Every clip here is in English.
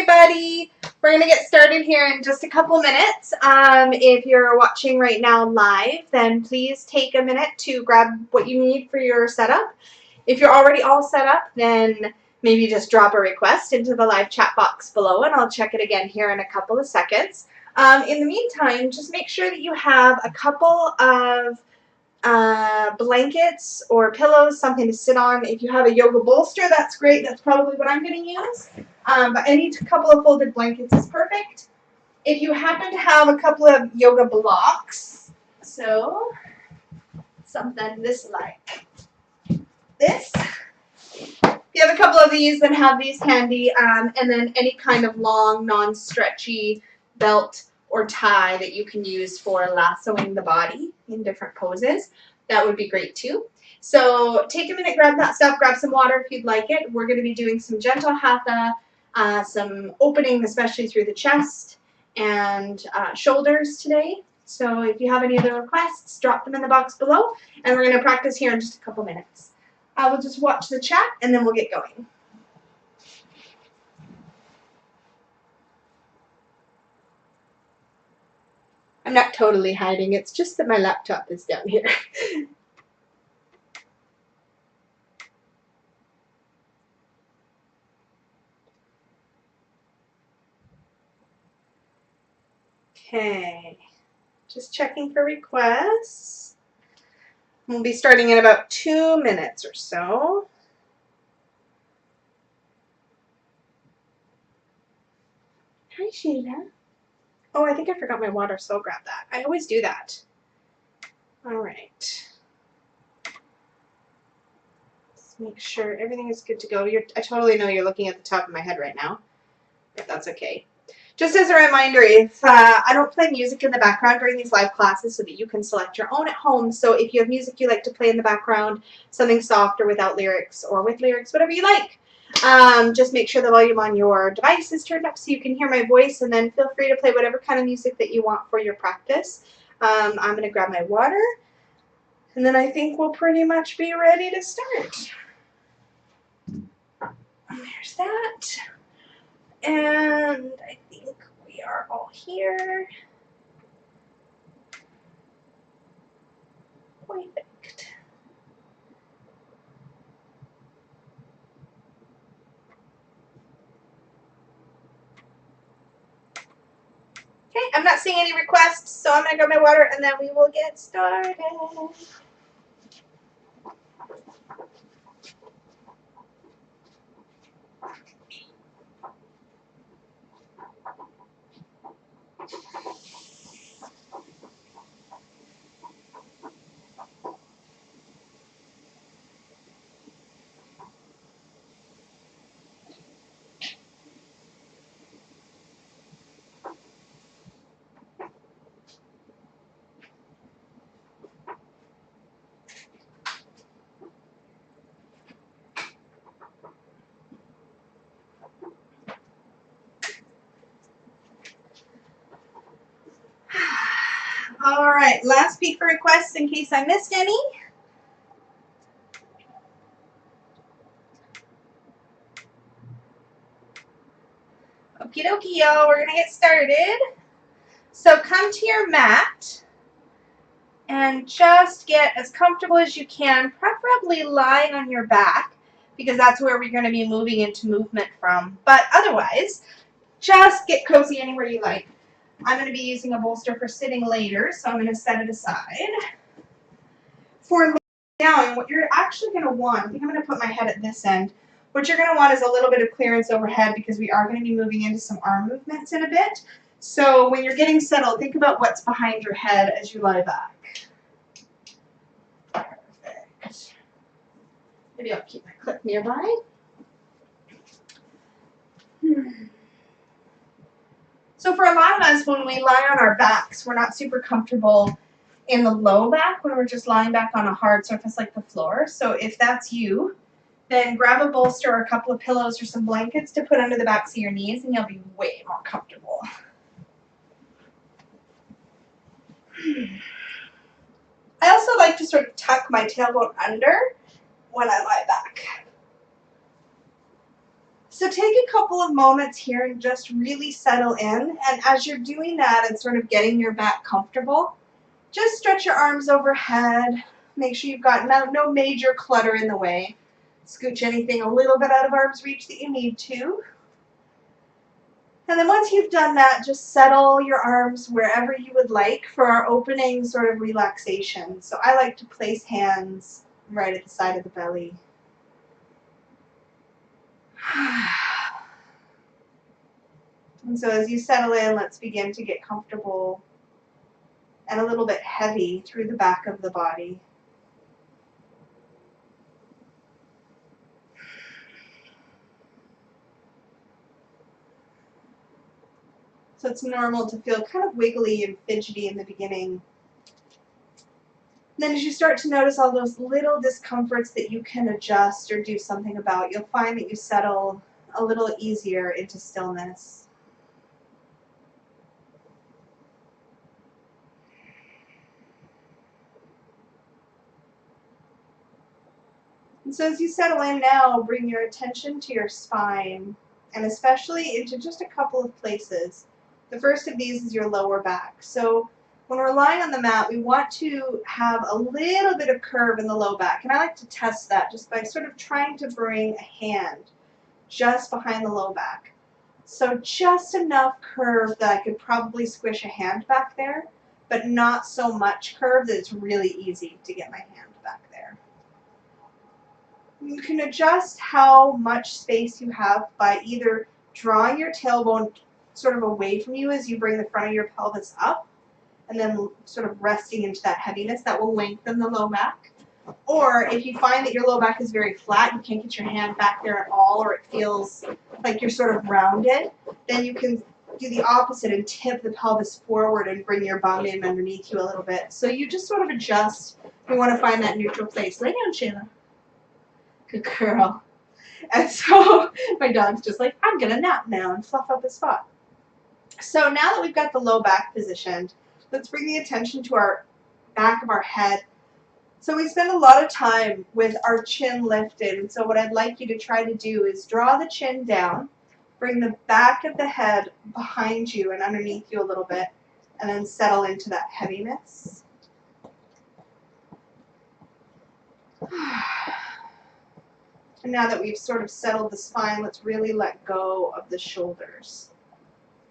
everybody. We're going to get started here in just a couple minutes. If you're watching right now live, then please take a minute to grab what you need for your setup. If you're already all set up, then maybe just drop a request into the live chat box below, and I'll check it again here in a couple of seconds. In the meantime, just make sure that you have a couple of blankets or pillows, something to sit on. If you have a yoga bolster, that's great. That's probably what I'm going to use. But any couple of folded blankets is perfect. If you happen to have a couple of yoga blocks, so something this like this. If you have a couple of these, then have these handy. And then any kind of long, non-stretchy belt or tie that you can use for lassoing the body in different poses. That would be great too. So take a minute, grab that stuff, grab some water if you'd like it. We're going to be doing some gentle hatha, some opening, especially through the chest and shoulders today. So if you have any other requests, drop them in the box below, and we're going to practice here in just a couple minutes. We'll just watch the chat, and then we'll get going. I'm not totally hiding. It's just that my laptop is down here. Okay. Just checking for requests. We'll be starting in about 2 minutes or so. Hi, Sheila. Oh, I think I forgot my water, so I'll grab that. I always do that. All right. Let's make sure everything is good to go. I totally know you're looking at the top of my head right now, but that's okay. Just as a reminder, if I don't play music in the background during these live classes so that you can select your own at home. So if you have music you like to play in the background, something soft or without lyrics or with lyrics, whatever you like, just make sure the volume on your device is turned up so you can hear my voice, and then feel free to play whatever kind of music that you want for your practice. I'm going to grab my water, and then I think we'll pretty much be ready to start. There's that. And I think we are all here. Perfect. Okay, I'm not seeing any requests, so I'm going to grab my water and then we will get started. All right, last peek for requests in case I missed any. Okie dokie, y'all, we're going to get started. So come to your mat and just get as comfortable as you can, preferably lying on your back, because that's where we're going to be moving into movement from. But otherwise, just get cozy anywhere you like. I'm going to be using a bolster for sitting later, so I'm going to set it aside. For laying down, what you're actually going to want, I think I'm going to put my head at this end. What you're going to want is a little bit of clearance overhead, because we are going to be moving into some arm movements in a bit. So when you're getting settled, think about what's behind your head as you lie back. Perfect. Maybe I'll keep my clip nearby. So for a lot of us, when we lie on our backs, we're not super comfortable in the low back when we're just lying back on a hard surface like the floor. So if that's you, then grab a bolster or a couple of pillows or some blankets to put under the backs of your knees, and you'll be way more comfortable. I also like to sort of tuck my tailbone under when I lie back. So take a couple of moments here and just really settle in. And as you're doing that and sort of getting your back comfortable, just stretch your arms overhead. Make sure you've got no major clutter in the way. Scooch anything a little bit out of arm's reach that you need to. And then once you've done that, just settle your arms wherever you would like for our opening sort of relaxation. So I like to place hands right at the side of the belly. And so as you settle in, let's begin to get comfortable and a little bit heavy through the back of the body. So it's normal to feel kind of wiggly and fidgety in the beginning. Then as you start to notice all those little discomforts that you can adjust or do something about, you'll find that you settle a little easier into stillness. And so as you settle in now, bring your attention to your spine, and especially into just a couple of places. The first of these is your lower back. So when we're lying on the mat, we want to have a little bit of curve in the low back. And I like to test that just by sort of trying to bring a hand just behind the low back. So just enough curve that I could probably squish a hand back there, but not so much curve that it's really easy to get my hand back there. You can adjust how much space you have by either drawing your tailbone sort of away from you as you bring the front of your pelvis up, and then sort of resting into that heaviness. That will lengthen the low back. Or if you find that your low back is very flat, you can't get your hand back there at all, or it feels like you're sort of rounded, then you can do the opposite and tip the pelvis forward and bring your bum in underneath you a little bit. So you just sort of adjust. You want to find that neutral place. Lay down, Shayla. Good girl. And so my dog's just like, I'm going to nap now and fluff up his spot. So now that we've got the low back positioned, let's bring the attention to our back of our head. So we spend a lot of time with our chin lifted, and so what I'd like you to try to do is draw the chin down, bring the back of the head behind you and underneath you a little bit, and then settle into that heaviness. And now that we've sort of settled the spine, let's really let go of the shoulders.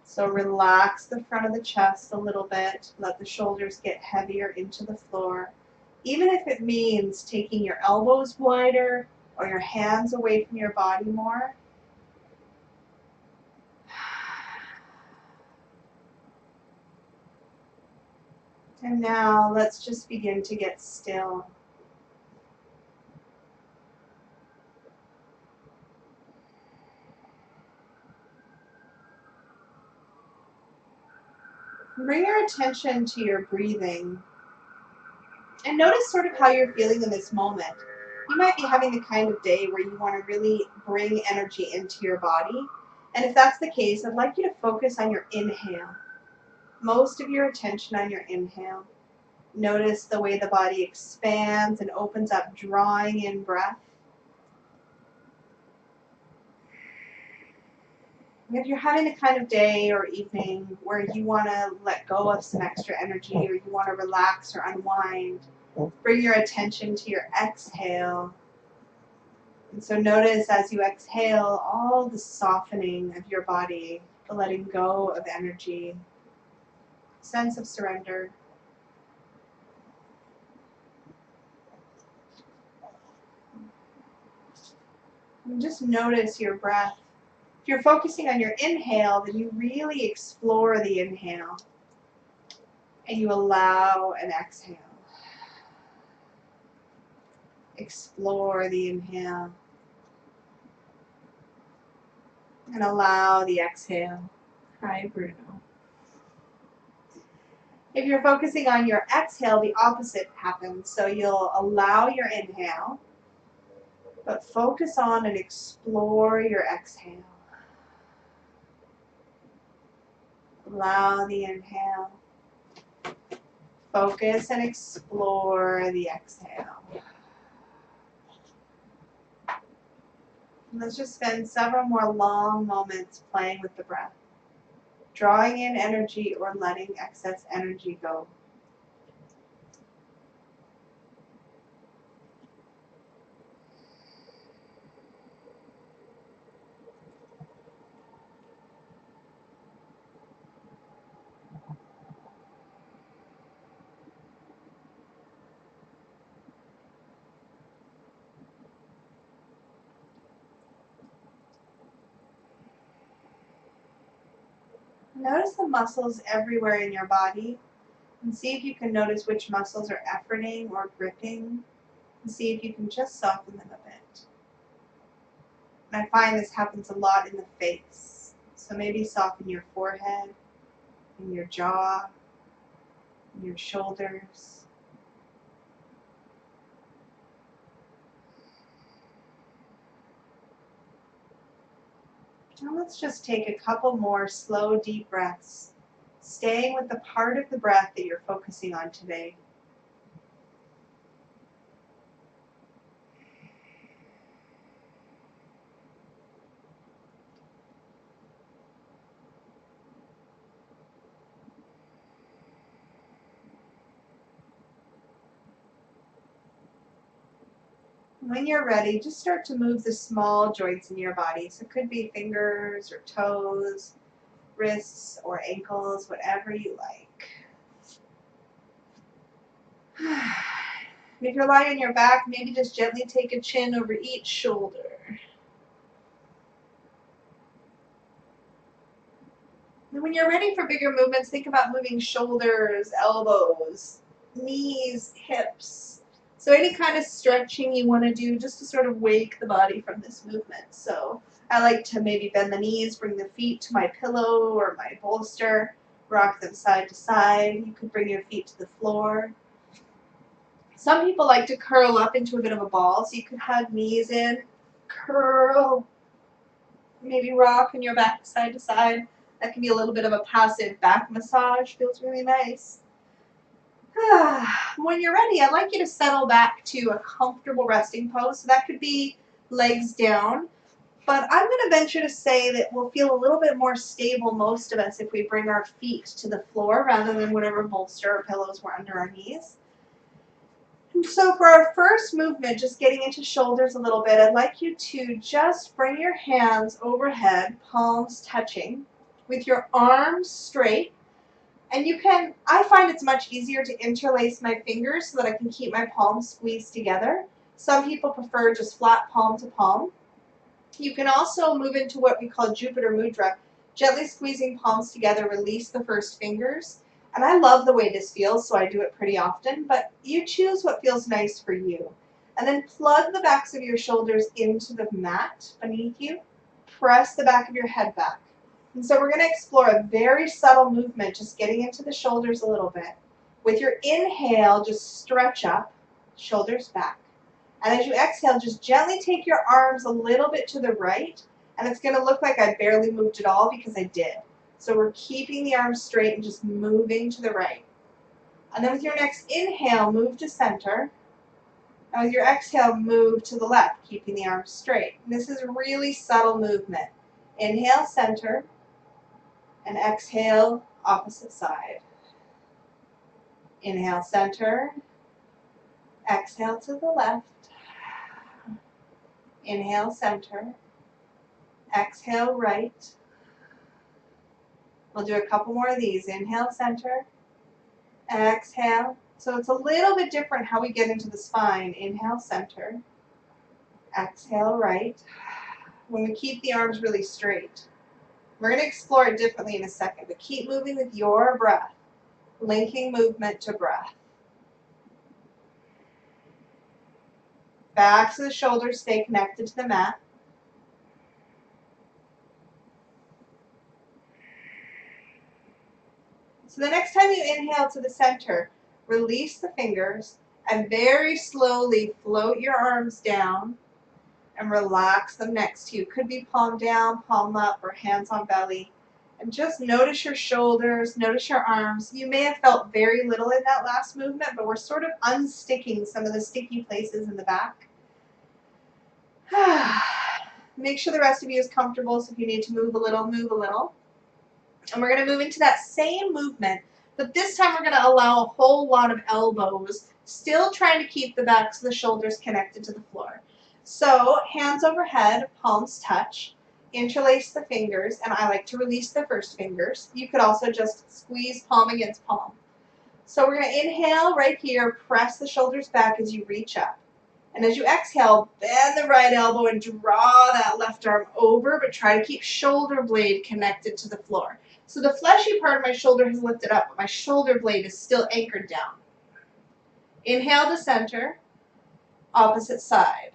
So relax the front of the chest a little bit, let the shoulders get heavier into the floor. Even if it means taking your elbows wider or your hands away from your body more. And now let's just begin to get still. Bring your attention to your breathing. And notice sort of how you're feeling in this moment. You might be having the kind of day where you want to really bring energy into your body. And if that's the case, I'd like you to focus on your inhale. Most of your attention on your inhale. Notice the way the body expands and opens up, drawing in breath. If you're having a kind of day or evening where you want to let go of some extra energy or you want to relax or unwind, bring your attention to your exhale. And so notice as you exhale all the softening of your body, the letting go of energy, sense of surrender. And just notice your breath. If you're focusing on your inhale, then you really explore the inhale and you allow an exhale. Explore the inhale and allow the exhale. Hi, Bruno. If you're focusing on your exhale, the opposite happens. So you'll allow your inhale, but focus on and explore your exhale. Allow the inhale. Focus and explore the exhale. And let's just spend several more long moments playing with the breath, drawing in energy or letting excess energy go. Notice the muscles everywhere in your body and see if you can notice which muscles are efforting or gripping, and see if you can just soften them a bit. And I find this happens a lot in the face. So maybe soften your forehead, and your jaw, and your shoulders. Now let's just take a couple more slow, deep breaths, staying with the part of the breath that you're focusing on today. When you're ready, just start to move the small joints in your body. So it could be fingers or toes, wrists or ankles, whatever you like. If you're lying on your back, maybe just gently take a chin over each shoulder. And when you're ready for bigger movements, think about moving shoulders, elbows, knees, hips. So any kind of stretching you want to do just to sort of wake the body from this movement. So I like to maybe bend the knees, bring the feet to my pillow or my bolster, rock them side to side. You could bring your feet to the floor. Some people like to curl up into a bit of a ball, so you could hug knees in, curl, maybe rock on your back side to side. That can be a little bit of a passive back massage. Feels really nice. When you're ready, I'd like you to settle back to a comfortable resting pose. So that could be legs down. But I'm going to venture to say that we'll feel a little bit more stable, most of us, if we bring our feet to the floor rather than whatever bolster or pillows were under our knees. And so for our first movement, just getting into shoulders a little bit, I'd like you to just bring your hands overhead, palms touching, with your arms straight. And you can, I find it's much easier to interlace my fingers so that I can keep my palms squeezed together. Some people prefer just flat palm to palm. You can also move into what we call Jupiter Mudra, gently squeezing palms together, release the first fingers. And I love the way this feels, so I do it pretty often, but you choose what feels nice for you. And then plug the backs of your shoulders into the mat beneath you. Press the back of your head back. And so we're going to explore a very subtle movement, just getting into the shoulders a little bit. With your inhale, just stretch up, shoulders back. And as you exhale, just gently take your arms a little bit to the right, and it's going to look like I barely moved at all because I did. So we're keeping the arms straight and just moving to the right. And then with your next inhale, move to center. And with your exhale, move to the left, keeping the arms straight. And this is a really subtle movement. Inhale, center, and exhale, opposite side. Inhale, center. Exhale to the left. Inhale, center. Exhale, right. We'll do a couple more of these. Inhale, center. Exhale. So it's a little bit different how we get into the spine. Inhale, center. Exhale, right. When we keep the arms really straight. We're going to explore it differently in a second, but keep moving with your breath. Linking movement to breath. Backs of the shoulders stay connected to the mat. So the next time you inhale to the center, release the fingers and very slowly float your arms down and relax them next to you. Could be palm down, palm up, or hands on belly. And just notice your shoulders, notice your arms. You may have felt very little in that last movement, but we're sort of unsticking some of the sticky places in the back. Make sure the rest of you is comfortable, so if you need to move a little, move a little. And we're going to move into that same movement, but this time we're going to allow a whole lot of elbows, still trying to keep the backs of the shoulders connected to the floor. So hands overhead, palms touch, interlace the fingers, and I like to release the first fingers. You could also just squeeze palm against palm. So we're going to inhale right here, press the shoulders back as you reach up. And as you exhale, bend the right elbow and draw that left arm over, but try to keep shoulder blade connected to the floor. So the fleshy part of my shoulder has lifted up, but my shoulder blade is still anchored down. Inhale to center, opposite side.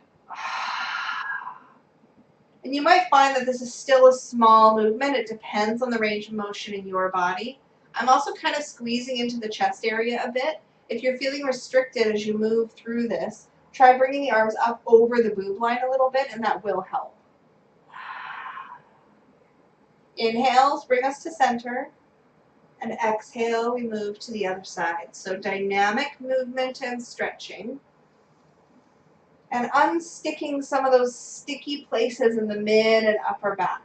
And you might find that this is still a small movement. It depends on the range of motion in your body. I'm also kind of squeezing into the chest area a bit. If you're feeling restricted as you move through this, try bringing the arms up over the boob line a little bit, and that will help. Inhales bring us to center, and exhale, we move to the other side. So dynamic movement and stretching, and unsticking some of those sticky places in the mid and upper back.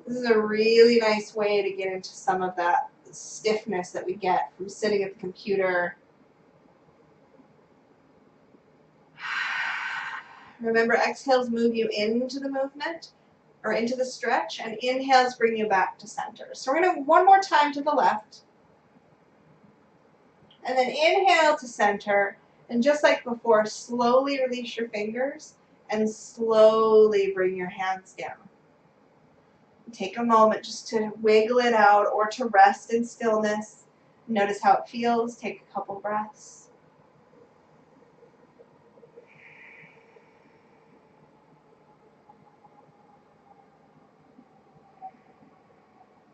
This is a really nice way to get into some of that stiffness that we get from sitting at the computer. Remember, exhales move you into the movement or into the stretch, and inhales bring you back to center. So we're going to one more time to the left. And then inhale to center, and just like before, slowly release your fingers and slowly bring your hands down. Take a moment just to wiggle it out or to rest in stillness. Notice how it feels. Take a couple breaths.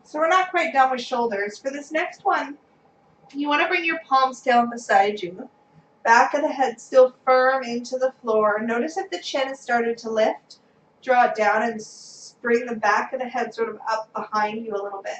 So we're not quite done with shoulders. For this next one, you want to bring your palms down beside you. Back of the head still firm into the floor. Notice if the chin has started to lift. Draw it down and bring the back of the head sort of up behind you a little bit.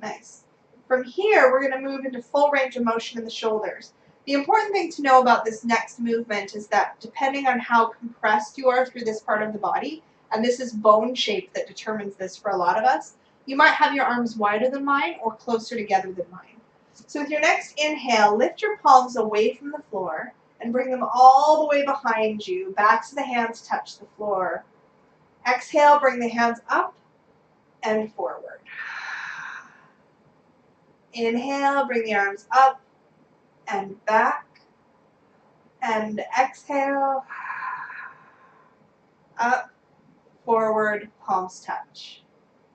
Nice. From here, we're going to move into full range of motion in the shoulders. The important thing to know about this next movement is that depending on how compressed you are through this part of the body, and this is bone shape that determines this for a lot of us, you might have your arms wider than mine or closer together than mine. So with your next inhale, lift your palms away from the floor and bring them all the way behind you. Backs of the hands touch the floor. Exhale, bring the hands up and forward. Inhale, bring the arms up and back. And exhale, up, forward, palms touch.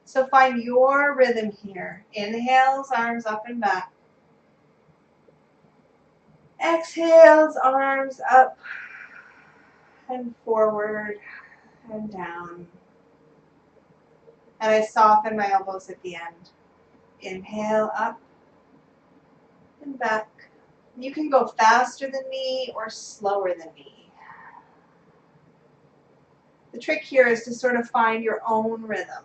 So find your rhythm here. Inhales, arms up and back. Exhales, arms up and forward and down. And I soften my elbows at the end. Inhale, up and back. You can go faster than me or slower than me. The trick here is to sort of find your own rhythm.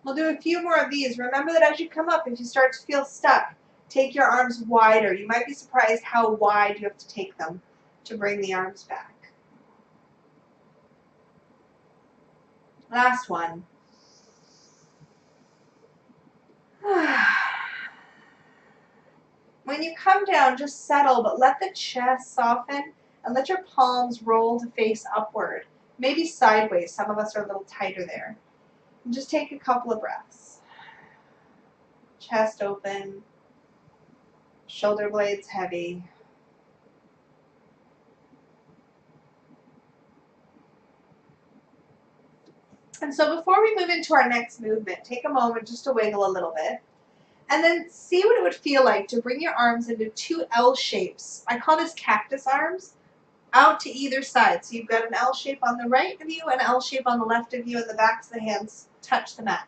We'll do a few more of these. Remember that as you come up, if you start to feel stuck, take your arms wider. You might be surprised how wide you have to take them to bring the arms back. Last one. When you come down, just settle, but let the chest soften and let your palms roll to face upward. Maybe sideways. Some of us are a little tighter there. And just take a couple of breaths. Chest open, shoulder blades heavy. And so before we move into our next movement, take a moment just to wiggle a little bit. And then see what it would feel like to bring your arms into two L shapes. I call this cactus arms, out to either side. So you've got an L shape on the right of you, an L shape on the left of you, and the backs of the hands touch the mat.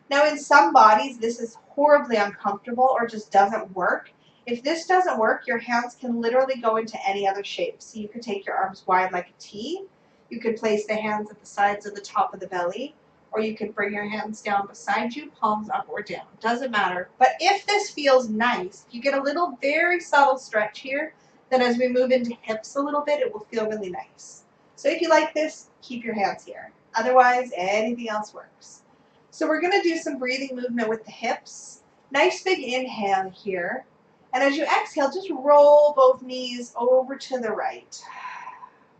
Now, in some bodies, this is horribly uncomfortable or just doesn't work. If this doesn't work, your hands can literally go into any other shape. So you could take your arms wide like a T. You could place the hands at the sides of the top of the belly, or you could bring your hands down beside you, palms up or down. Doesn't matter. But if this feels nice, if you get a little very subtle stretch here, then as we move into hips a little bit, it will feel really nice. So if you like this, keep your hands here. Otherwise, anything else works. So we're going to do some breathing movement with the hips. Nice big inhale here. And as you exhale, just roll both knees over to the right.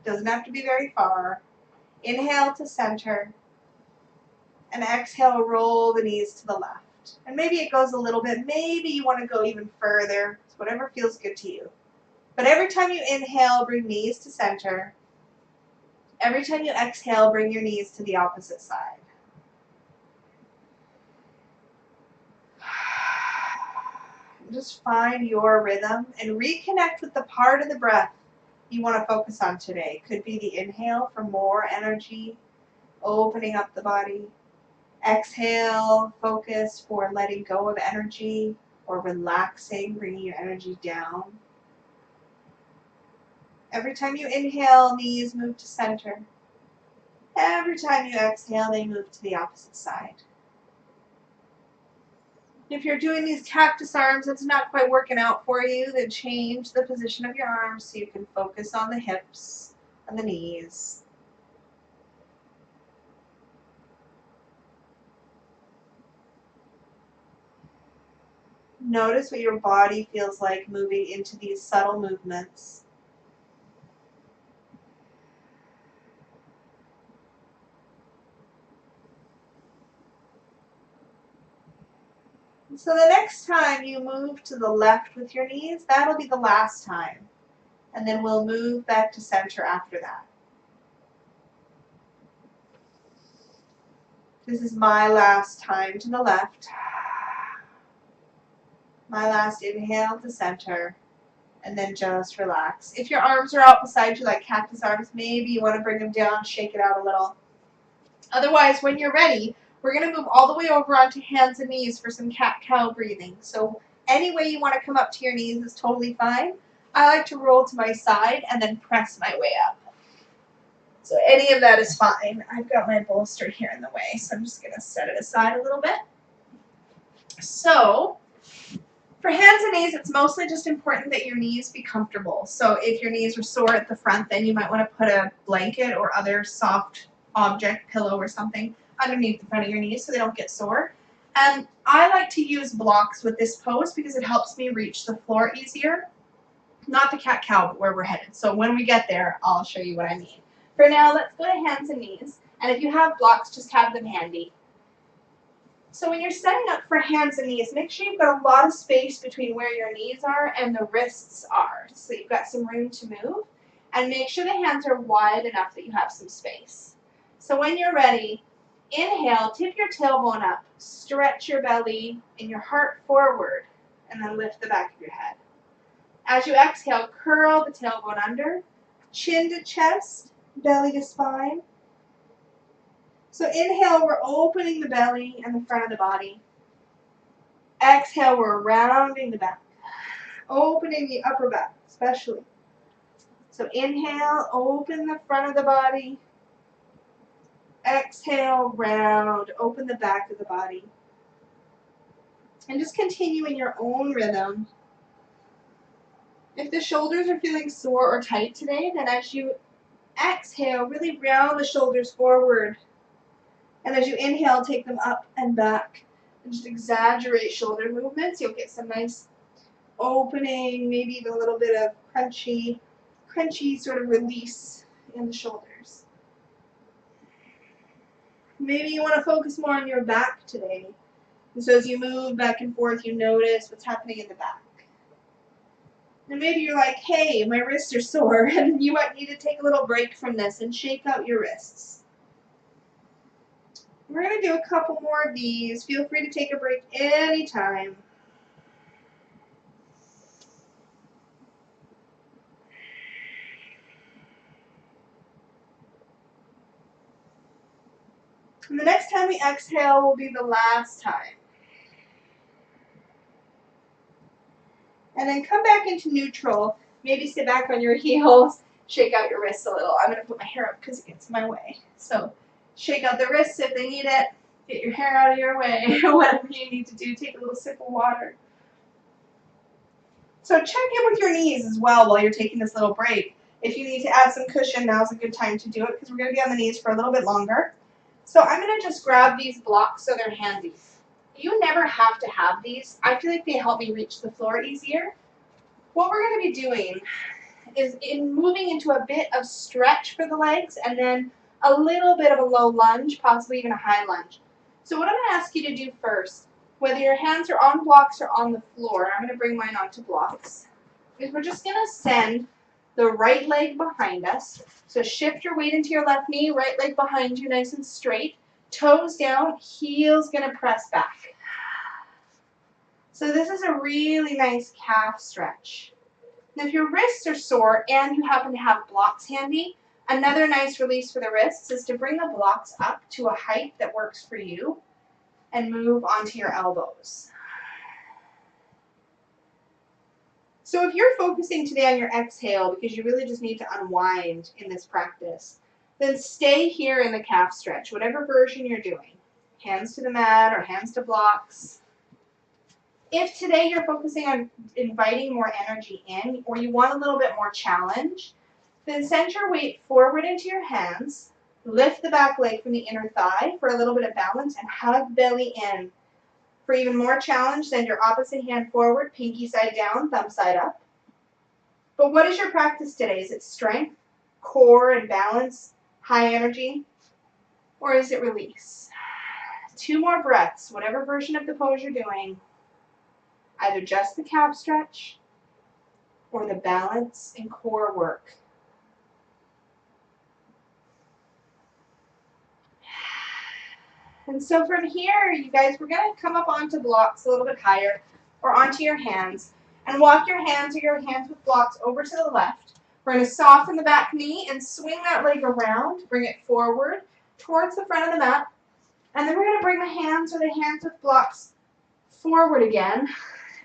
Doesn't have to be very far. Inhale to center. And exhale, roll the knees to the left. And maybe it goes a little bit. Maybe you want to go even further. It's whatever feels good to you. But every time you inhale, bring knees to center. Every time you exhale, bring your knees to the opposite side. Just find your rhythm and reconnect with the part of the breath you want to focus on today. Could be the inhale for more energy, opening up the body. Exhale, focus for letting go of energy or relaxing, bringing your energy down. Every time you inhale, knees move to center. Every time you exhale, they move to the opposite side. If you're doing these cactus arms, it's not quite working out for you, then change the position of your arms so you can focus on the hips and the knees. Notice what your body feels like moving into these subtle movements. So the next time you move to the left with your knees, that'll be the last time. And then we'll move back to center after that. This is my last time to the left. My last inhale to center. And then just relax. If your arms are out beside you like cactus arms, maybe you want to bring them down, shake it out a little. Otherwise, when you're ready, we're going to move all the way over onto hands and knees for some cat-cow breathing. So any way you want to come up to your knees is totally fine. I like to roll to my side and then press my way up. So any of that is fine. I've got my bolster here in the way, so I'm just going to set it aside a little bit. So for hands and knees, it's mostly just important that your knees be comfortable. So if your knees are sore at the front, then you might want to put a blanket or other soft object, pillow or something, underneath the front of your knees so they don't get sore. And I like to use blocks with this pose because it helps me reach the floor easier. Not the cat-cow, but where we're headed. So when we get there, I'll show you what I mean. For now, let's go to hands and knees. And if you have blocks, just have them handy. So when you're setting up for hands and knees, make sure you've got a lot of space between where your knees are and the wrists are, so you've got some room to move. And make sure the hands are wide enough that you have some space. So when you're ready, inhale, tip your tailbone up, stretch your belly and your heart forward, and then lift the back of your head. As you exhale, curl the tailbone under, chin to chest, belly to spine. So inhale, we're opening the belly and the front of the body. Exhale, we're rounding the back, opening the upper back especially. So inhale, open the front of the body. Exhale, round, open the back of the body. And just continue in your own rhythm. If the shoulders are feeling sore or tight today, then as you exhale, really round the shoulders forward. And as you inhale, take them up and back. And just exaggerate shoulder movements. You'll get some nice opening, maybe even a little bit of crunchy sort of release in the shoulders. Maybe you want to focus more on your back today. And so as you move back and forth, you notice what's happening in the back. And maybe you're like, hey, my wrists are sore, and you might need to take a little break from this and shake out your wrists. We're going to do a couple more of these. Feel free to take a break anytime. And the next time we exhale will be the last time. And then come back into neutral. Maybe sit back on your heels, shake out your wrists a little. I'm going to put my hair up because it gets in my way. So shake out the wrists if they need it. Get your hair out of your way. Whatever you need to do. Take a little sip of water. So check in with your knees as well while you're taking this little break. If you need to add some cushion, now's a good time to do it because we're going to be on the knees for a little bit longer. So I'm going to just grab these blocks so they're handy. You never have to have these. I feel like they help me reach the floor easier. What we're going to be doing is moving into a bit of stretch for the legs and then a little bit of a low lunge, possibly even a high lunge. So what I'm going to ask you to do first, whether your hands are on blocks or on the floor, I'm going to bring mine onto blocks, is we're just going to send the right leg behind us. So shift your weight into your left knee, right leg behind you, nice and straight. Toes down, heels going to press back. So this is a really nice calf stretch. Now if your wrists are sore and you happen to have blocks handy, another nice release for the wrists is to bring the blocks up to a height that works for you and move onto your elbows. So if you're focusing today on your exhale because you really just need to unwind in this practice, then stay here in the calf stretch, whatever version you're doing. Hands to the mat or hands to blocks. If today you're focusing on inviting more energy in or you want a little bit more challenge, then send your weight forward into your hands, lift the back leg from the inner thigh for a little bit of balance and hug belly in. For even more challenge, send your opposite hand forward, pinky side down, thumb side up. But what is your practice today? Is it strength, core and balance, high energy, or is it release? 2 more breaths, whatever version of the pose you're doing, either just the calf stretch or the balance and core work. And so from here, you guys, we're going to come up onto blocks a little bit higher or onto your hands and walk your hands or your hands with blocks over to the left. We're going to soften the back knee and swing that leg around, bring it forward towards the front of the mat. And then we're going to bring the hands or the hands with blocks forward again,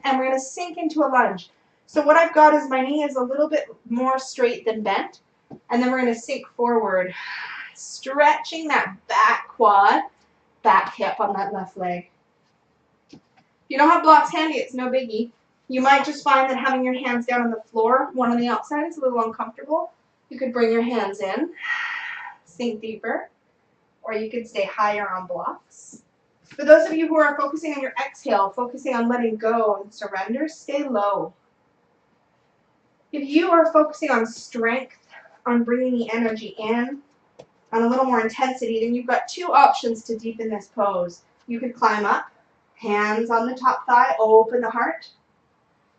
and we're going to sink into a lunge. So what I've got is my knee is a little bit more straight than bent, and then we're going to sink forward, stretching that back quad, back hip on that left leg. If you don't have blocks handy, it's no biggie. You might just find that having your hands down on the floor, one on the outside, is a little uncomfortable. You could bring your hands in, sink deeper, or you could stay higher on blocks. For those of you who are focusing on your exhale, focusing on letting go and surrender, stay low. If you are focusing on strength, on bringing the energy in, on a little more intensity, then you've got 2 options to deepen this pose. You could climb up, hands on the top thigh, open the heart.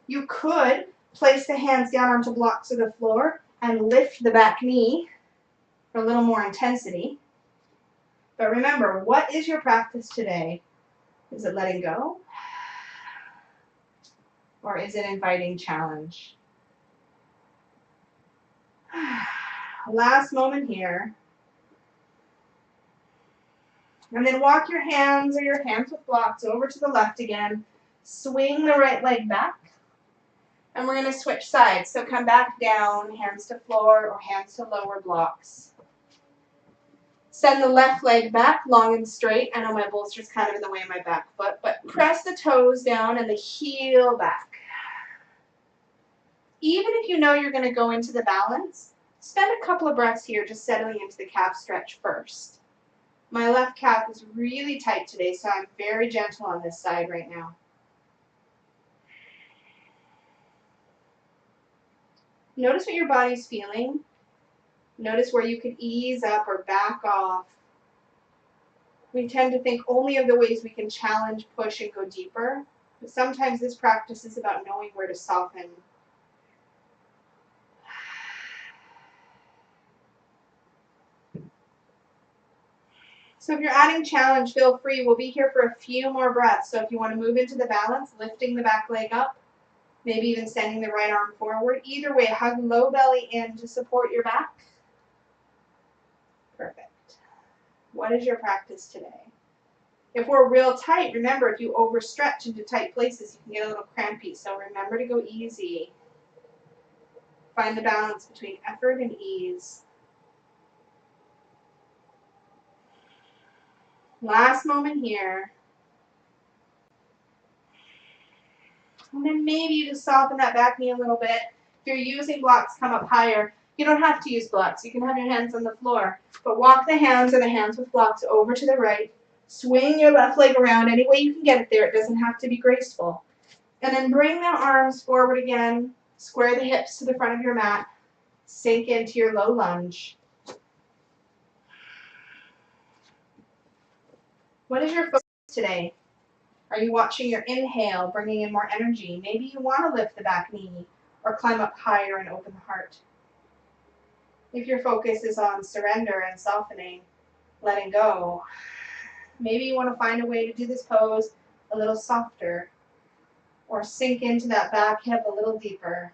You could place the hands down onto blocks of the floor and lift the back knee for a little more intensity. But remember, what is your practice today? Is it letting go? Or is it inviting challenge? Last moment here. And then walk your hands or your hands with blocks over to the left again. Swing the right leg back. And we're going to switch sides. So come back down, hands to floor or hands to lower blocks. Send the left leg back long and straight. I know my bolster's kind of in the way of my back foot, but press the toes down and the heel back. Even if you know you're going to go into the balance, spend a couple of breaths here just settling into the calf stretch first. My left calf is really tight today, so I'm very gentle on this side right now. Notice what your body's feeling. Notice where you could ease up or back off. We tend to think only of the ways we can challenge, push, and go deeper. But sometimes this practice is about knowing where to soften. So if you're adding challenge, feel free. We'll be here for a few more breaths. So if you want to move into the balance, lifting the back leg up, maybe even sending the right arm forward. Either way, hug low belly in to support your back. Perfect. What is your practice today? If we're real tight, remember, if you overstretch into tight places, you can get a little crampy. So remember to go easy. Find the balance between effort and ease. Last moment here. And then maybe you just soften that back knee a little bit. If you're using blocks, come up higher. You don't have to use blocks. You can have your hands on the floor. But walk the hands or the hands with blocks over to the right. Swing your left leg around any way you can get it there. It doesn't have to be graceful. And then bring the arms forward again. Square the hips to the front of your mat. Sink into your low lunge. What is your focus today? Are you watching your inhale, bringing in more energy? Maybe you want to lift the back knee or climb up higher and open the heart. If your focus is on surrender and softening, letting go, maybe you want to find a way to do this pose a little softer or sink into that back hip a little deeper.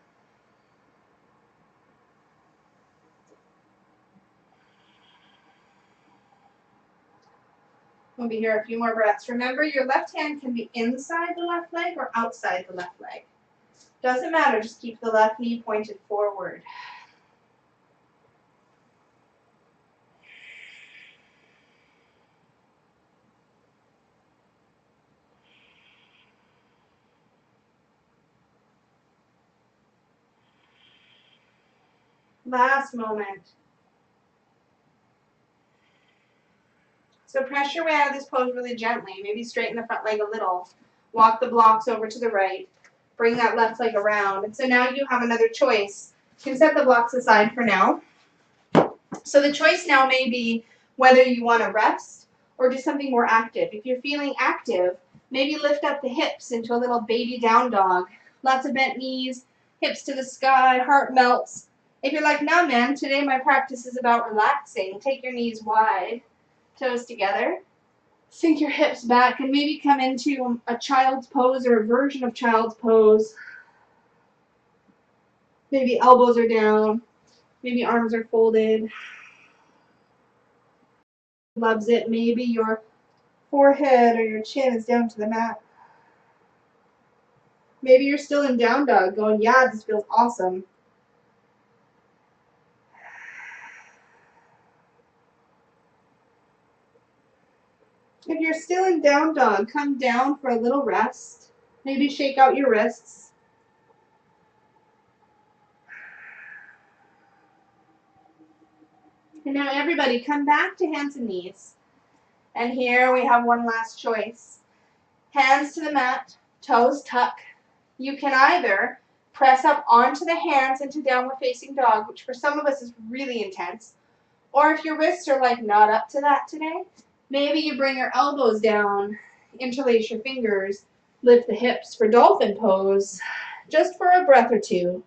We'll be here a few more breaths. Remember, your left hand can be inside the left leg or outside the left leg. Doesn't matter, just keep the left knee pointed forward. Last moment. So press your way out of this pose really gently. Maybe straighten the front leg a little. Walk the blocks over to the right. Bring that left leg around. And so now you have another choice. You can set the blocks aside for now. So the choice now may be whether you want to rest or do something more active. If you're feeling active, maybe lift up the hips into a little baby down dog. Lots of bent knees, hips to the sky, heart melts. If you're like, no, man, today my practice is about relaxing. Take your knees wide, toes together. Sink your hips back and maybe come into a child's pose or a version of child's pose. Maybe elbows are down. Maybe arms are folded. Loves it. Maybe your forehead or your chin is down to the mat. Maybe you're still in down dog going, yeah, this feels awesome. If you're still in down dog, come down for a little rest. Maybe shake out your wrists. And now everybody come back to hands and knees. And here we have one last choice. Hands to the mat, toes tuck. You can either press up onto the hands into downward facing dog, which for some of us is really intense. Or if your wrists are like not up to that today, maybe you bring your elbows down, interlace your fingers, lift the hips for dolphin pose, just for a breath or two.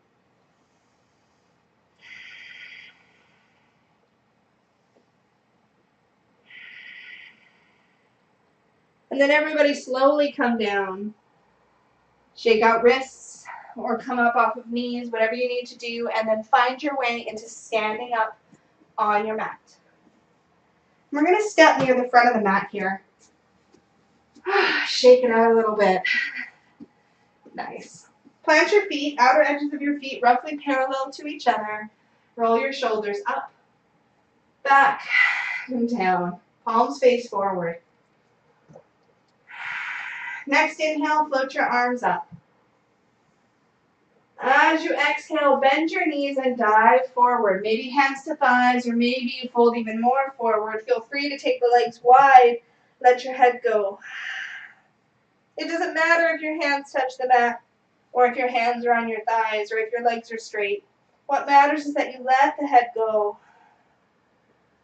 And then everybody slowly come down. Shake out wrists or come up off of knees, whatever you need to do, and then find your way into standing up on your mat. We're going to step near the front of the mat here. Shake it out a little bit. Nice. Plant your feet, outer edges of your feet roughly parallel to each other. Roll your shoulders up, back, and down. Palms face forward. Next inhale, float your arms up. As you exhale, bend your knees and dive forward. Maybe hands to thighs, or maybe you fold even more forward. Feel free to take the legs wide. Let your head go. It doesn't matter if your hands touch the mat, or if your hands are on your thighs, or if your legs are straight. What matters is that you let the head go.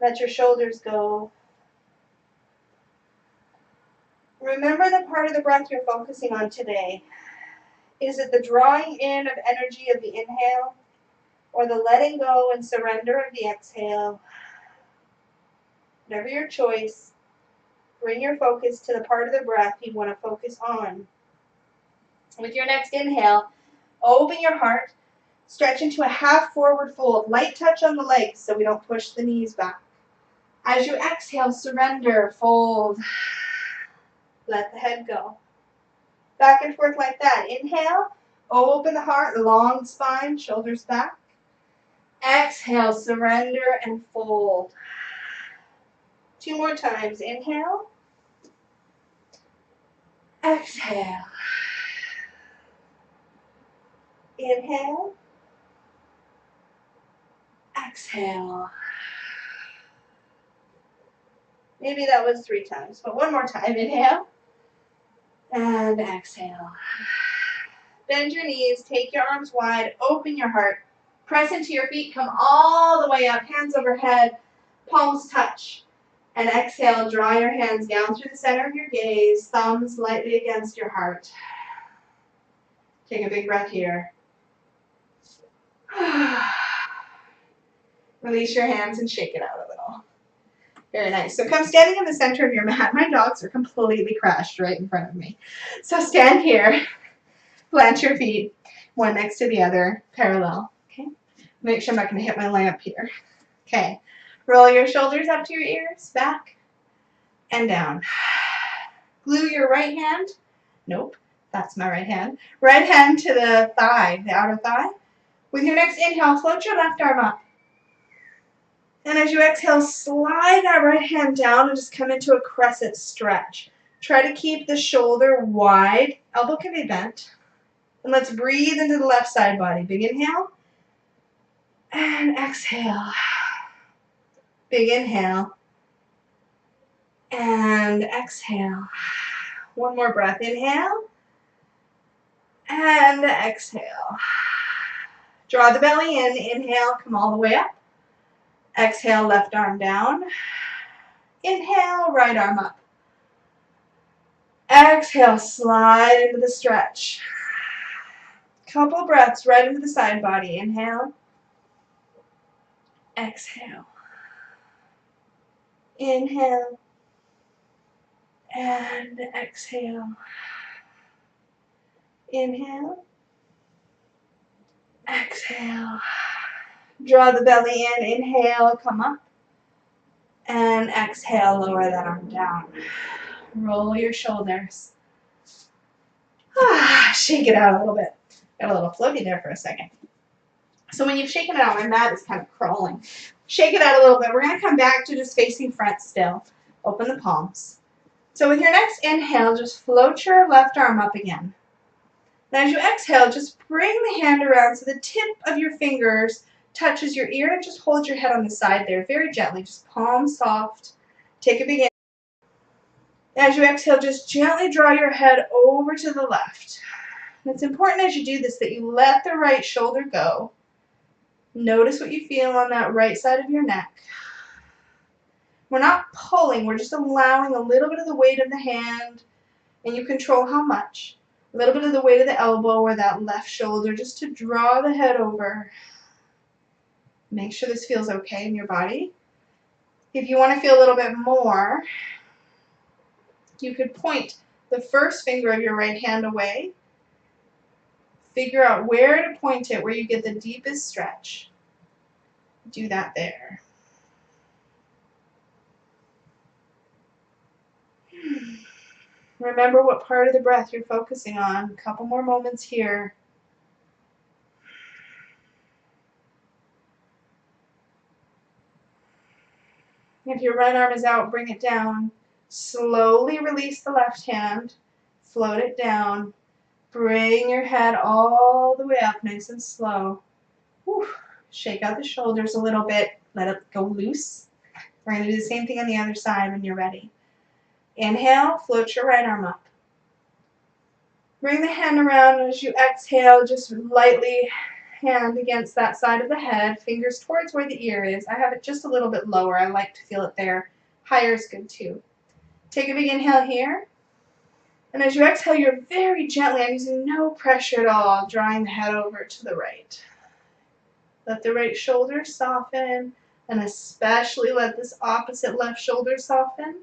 Let your shoulders go. Remember the part of the breath you're focusing on today. Is it the drawing in of energy of the inhale, or the letting go and surrender of the exhale? Whatever your choice, bring your focus to the part of the breath you want to focus on. With your next inhale, open your heart, stretch into a half forward fold. Light touch on the legs so we don't push the knees back. As you exhale, surrender, fold. Let the head go. Back and forth like that. Inhale, open the heart, long spine, shoulders back. Exhale, surrender and fold. 2 more times. Inhale. Exhale. Inhale. Exhale. Maybe that was 3 times, but 1 more time. Inhale. And exhale. Bend your knees, take your arms wide, open your heart. Press into your feet, come all the way up, hands overhead, palms touch. And exhale, draw your hands down through the center of your gaze, thumbs lightly against your heart. Take a big breath here. Release your hands and shake it out a little. Very nice. So come standing in the center of your mat. My dogs are completely crashed right in front of me. So stand here, plant your feet, one next to the other, parallel. Okay. Make sure I'm not going to hit my lamp here. Okay. Roll your shoulders up to your ears, back and down. Glue your right hand. Nope, that's my right hand. Right hand to the thigh, the outer thigh. With your next inhale, float your left arm up. And as you exhale, slide that right hand down and just come into a crescent stretch. Try to keep the shoulder wide. Elbow can be bent. And let's breathe into the left side body. Big inhale. And exhale. Big inhale. And exhale. 1 more breath. Inhale. And exhale. Draw the belly in. Inhale, come all the way up. Exhale, left arm down. Inhale, right arm up. Exhale, slide into the stretch. Couple breaths right into the side body. Inhale. Exhale. Inhale. And exhale. Inhale. Exhale. Draw the belly in. Inhale, come up. And exhale, lower that arm down. Roll your shoulders. Shake it out a little bit. Got a little floaty there for a second. So when you've shaken it out, my mat is kind of crawling. Shake it out a little bit. We're going to come back to just facing front still. Open the palms. So with your next inhale, just float your left arm up again. And as you exhale, just bring the hand around so the tip of your fingers touches your ear and just hold your head on the side there very gently. Just palm soft. Take a big inhale. As you exhale, just gently draw your head over to the left. And it's important as you do this that you let the right shoulder go. Notice what you feel on that right side of your neck. We're not pulling, we're just allowing a little bit of the weight of the hand, and you control how much. A little bit of the weight of the elbow or that left shoulder just to draw the head over. Make sure this feels okay in your body. If you want to feel a little bit more, you could point the first finger of your right hand away. Figure out where to point it, where you get the deepest stretch. Do that there. Remember what part of the breath you're focusing on. A couple more moments here. If your right arm is out, bring it down. Slowly release the left hand. Float it down. Bring your head all the way up, nice and slow. Whew. Shake out the shoulders a little bit. Let it go loose. We're going to do the same thing on the other side when you're ready. Inhale, float your right arm up. Bring the hand around, and as you exhale, just lightly hand against that side of the head, fingers towards where the ear is. I have it just a little bit lower. I like to feel it there. Higher is good too. Take a big inhale here. And as you exhale, you're very gently, I'm using no pressure at all, drawing the head over to the right. Let the right shoulder soften, and especially let this opposite left shoulder soften.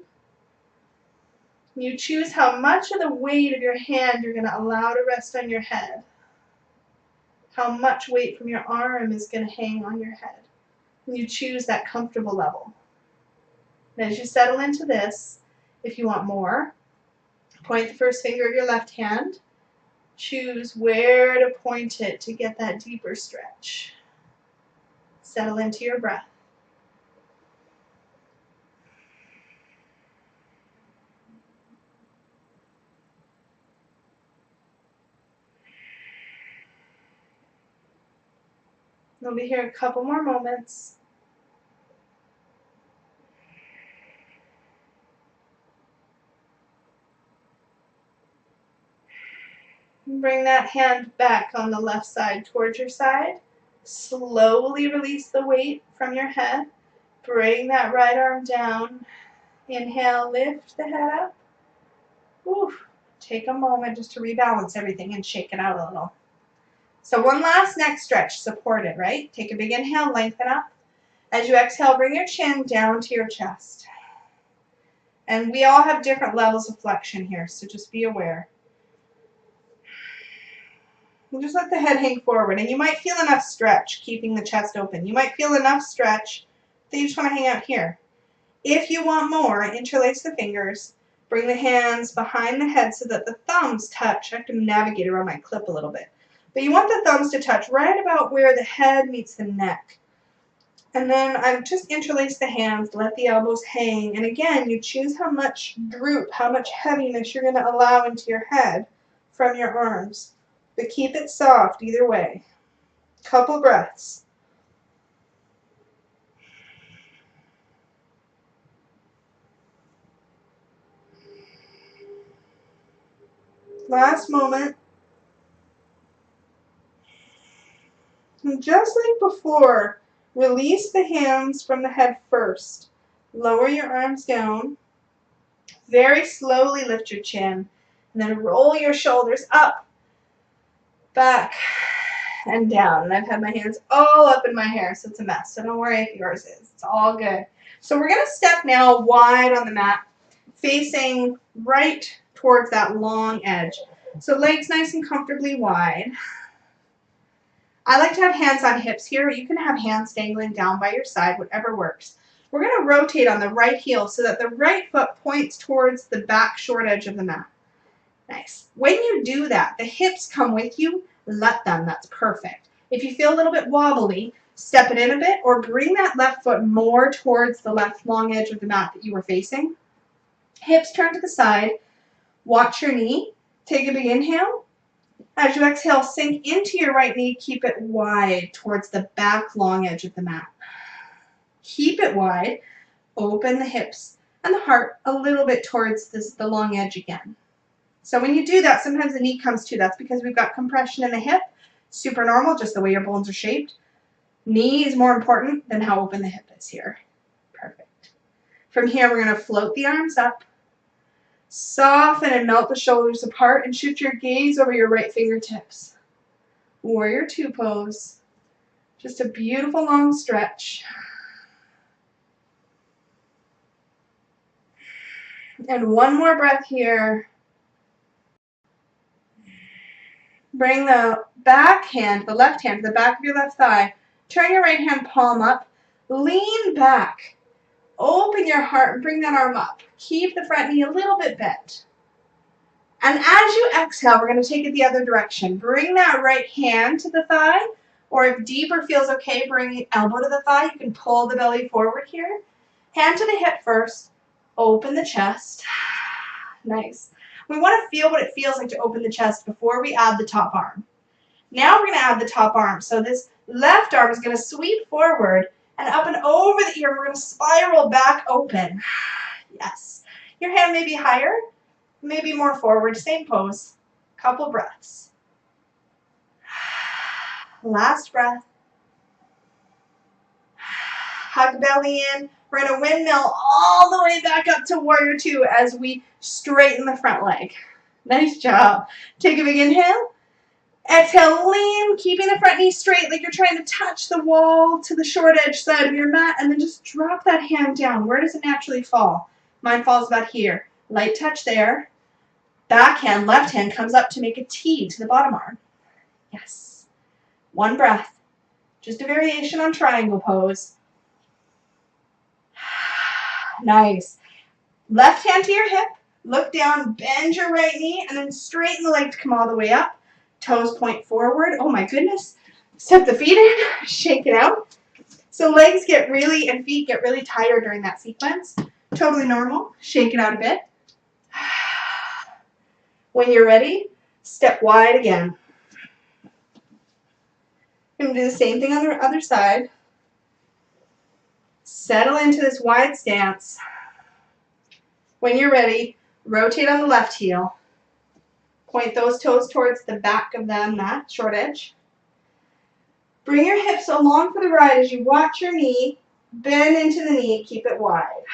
You choose how much of the weight of your hand you're going to allow to rest on your head. How much weight from your arm is going to hang on your head. And you choose that comfortable level. And as you settle into this, if you want more, point the first finger of your left hand. Choose where to point it to get that deeper stretch. Settle into your breath. We'll be here a couple more moments. Bring that hand back on the left side towards your side. Slowly release the weight from your head. Bring that right arm down. Inhale, lift the head up. Oof. Take a moment just to rebalance everything and shake it out a little. So one last neck stretch, supported, right? Take a big inhale, lengthen up. As you exhale, bring your chin down to your chest. And we all have different levels of flexion here, so just be aware. And just let the head hang forward, and you might feel enough stretch keeping the chest open. You might feel enough stretch that you just want to hang out here. If you want more, interlace the fingers. Bring the hands behind the head so that the thumbs touch. I have to navigate around my clip a little bit. But you want the thumbs to touch right about where the head meets the neck. And then I've just interlaced the hands, let the elbows hang. And again, you choose how much droop, how much heaviness you're going to allow into your head from your arms. But keep it soft either way. Couple breaths. Last moment. And just like before, release the hands from the head first. Lower your arms down. Very slowly lift your chin. And then roll your shoulders up, back, and down. And I've had my hands all up in my hair, so it's a mess. So don't worry if yours is. It's all good. So we're going to step now wide on the mat, facing right towards that long edge. So legs nice and comfortably wide. I like to have hands on hips here. You can have hands dangling down by your side, whatever works. We're going to rotate on the right heel so that the right foot points towards the back short edge of the mat. Nice. When you do that, the hips come with you. Let them. That's perfect. If you feel a little bit wobbly, step it in a bit or bring that left foot more towards the left long edge of the mat that you were facing. Hips turn to the side. Watch your knee. Take a big inhale. As you exhale, sink into your right knee. Keep it wide towards the back long edge of the mat. Keep it wide. Open the hips and the heart a little bit towards the long edge again. So when you do that, sometimes the knee comes to. That's because we've got compression in the hip. Super normal, just the way your bones are shaped. Knee is more important than how open the hip is here. Perfect. From here, we're going to float the arms up. Soften and melt the shoulders apart and shoot your gaze over your right fingertips. Warrior two pose. Just a beautiful long stretch. And one more breath here. Bring the back hand, the left hand, to the back of your left thigh. Turn your right hand palm up. Lean back. Open your heart and bring that arm up. Keep the front knee a little bit bent. And as you exhale, we're going to take it the other direction. Bring that right hand to the thigh, or if deeper feels okay, bring the elbow to the thigh. You can pull the belly forward here. Hand to the hip first. Open the chest. Nice. We want to feel what it feels like to open the chest before we add the top arm. Now we're going to add the top arm. So this left arm is going to sweep forward and up and over the ear. We're going to spiral back open. Yes. Your hand may be higher, maybe more forward. Same pose. Couple breaths. Last breath. Hug belly in. We're going to windmill all the way back up to warrior two as we straighten the front leg. Nice job. Take a big inhale. Exhale, lean, keeping the front knee straight like you're trying to touch the wall to the short edge side of your mat, and then just drop that hand down. Where does it naturally fall? Mine falls about here. Light touch there. Back hand, left hand comes up to make a T to the bottom arm. Yes. One breath. Just a variation on triangle pose. Nice. Left hand to your hip. Look down, bend your right knee, and then straighten the leg to come all the way up. Toes point forward. Oh my goodness. Step the feet in, shake it out. So legs get really, and feet get really tired during that sequence. Totally normal. Shake it out a bit. When you're ready, step wide again. I'm going to do the same thing on the other side. Settle into this wide stance. When you're ready, rotate on the left heel. Point those toes towards the back of the mat, short edge. Bring your hips along for the ride as you watch your knee. Bend into the knee, keep it wide.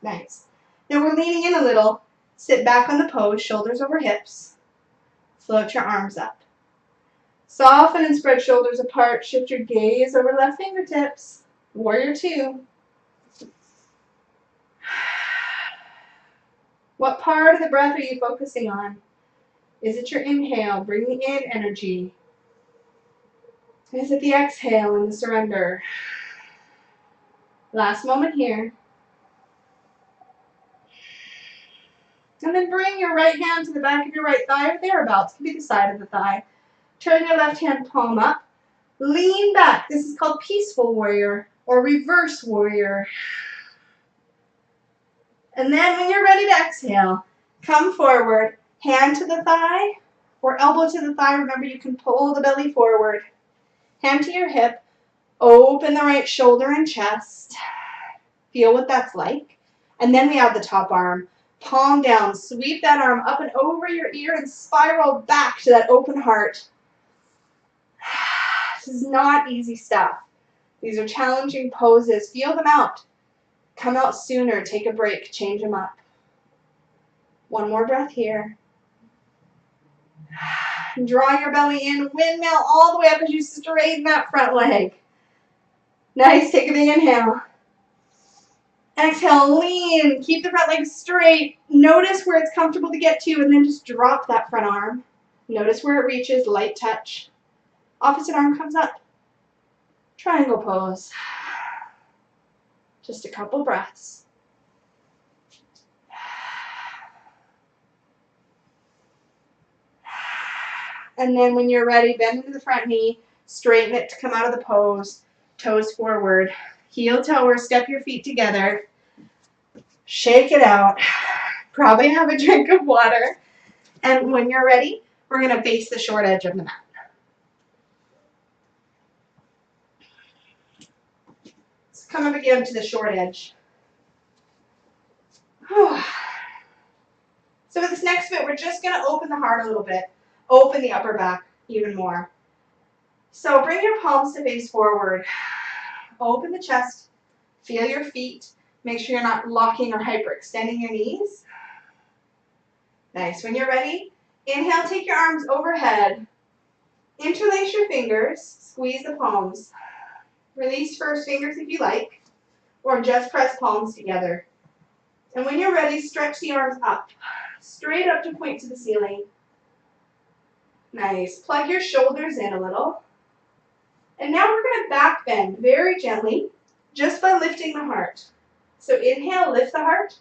Nice. Now we're leaning in a little. Sit back on the pose, shoulders over hips. Float your arms up. Soften and spread shoulders apart. Shift your gaze over left fingertips. Warrior two. What part of the breath are you focusing on? Is it your inhale, bringing in energy? Is it the exhale and the surrender? Last moment here. And then bring your right hand to the back of your right thigh or thereabouts. It can be the side of the thigh. Turn your left hand palm up. Lean back. This is called peaceful warrior or reverse warrior. And then when you're ready to exhale, come forward. Hand to the thigh or elbow to the thigh. Remember, you can pull the belly forward. Hand to your hip. Open the right shoulder and chest. Feel what that's like. And then we have the top arm. Palm down. Sweep that arm up and over your ear and spiral back to that open heart. This is not easy stuff. These are challenging poses. Feel them out. Come out sooner. Take a break. Change them up. One more breath here. Draw your belly in. Windmill all the way up as you straighten that front leg. Nice. Take a big inhale. Exhale, lean. Keep the front leg straight. Notice where it's comfortable to get to, and then just drop that front arm. Notice where it reaches. Light touch. Opposite arm comes up. Triangle pose. Just a couple breaths. And then when you're ready, bend into the front knee, straighten it to come out of the pose, toes forward, heel toe, step your feet together, shake it out, probably have a drink of water, and when you're ready, we're going to face the short edge of the mat. So come up again to the short edge. So for this next bit, we're just going to open the heart a little bit. Open the upper back even more. So bring your palms to face forward. Open the chest. Feel your feet. Make sure you're not locking or hyperextending your knees. Nice. When you're ready, inhale, take your arms overhead. Interlace your fingers. Squeeze the palms. Release first fingers if you like, or just press palms together. And when you're ready, stretch the arms up. Straight up to point to the ceiling. Nice. Plug your shoulders in a little. And now we're going to back bend very gently, just by lifting the heart. So inhale, lift the heart.